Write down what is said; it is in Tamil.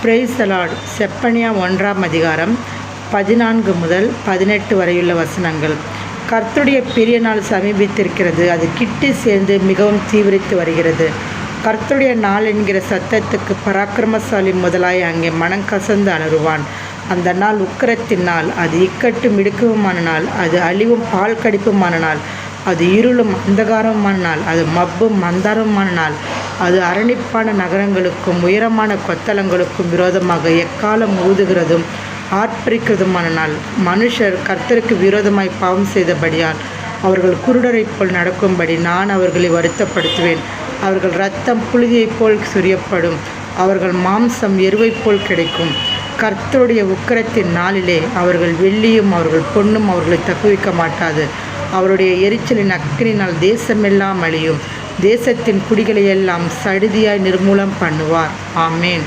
Praise the Lord. செப்பனியா 1ஆம் அதிகாரம் 14 முதல் 18 வரையுள்ள வசனங்கள். கர்த்தருடைய பெரிய நாள் சமீபித்திருக்கிறது, அது கிட்டி சேர்ந்து மிகவும் தீவிரித்து வருகிறது. கர்த்தருடைய நாள் என்கிற சத்தத்துக்கு பராக்கிரமசாலி முதலாய் அங்கே மனம் கசந்து அலறுவான். அந்த நாள் உக்கிரத்தின் நாள், அது இக்கட்டும் இடுக்கவுமான நாள், அது அழிவும் பால் கடிப்புமான நாள், அது இருளும் அந்தகாரமான நாள், அது மப்பும் மந்தாரமான நாள், அது அரணிப்பான நகரங்களுக்கும் உயரமான கொத்தளங்களுக்கும் விரோதமாக எக்காலம் ஊதுகிறதும் ஆர்ப்பரிக்கிறதுமான நாள். மனுஷர் கர்த்தருக்கு விரோதமாய் பாவம் செய்தபடியால் அவர்கள் குருடரைப் போல் நடக்கும்படி நான் அவர்களை வருத்தப்படுத்துவேன். அவர்கள் இரத்தம் புழுதியைப் போல் சொரியப்படும், அவர்கள் மாம்சம் எருவைப் போல் கிடைக்கும். கர்த்தருடைய உக்கிரத்தின் நாளிலே அவர்கள் வெள்ளியும் அவர்கள் பொன்னும் அவர்களை தப்புவிக்க மாட்டாது. அவருடைய எரிச்சலின் அக்கினினால் தேசமெல்லாம் அழியும். தேசத்தின் குடிகளையெல்லாம் சடிதியாய் நிர்மூலம் பண்ணுவார். ஆமேன்.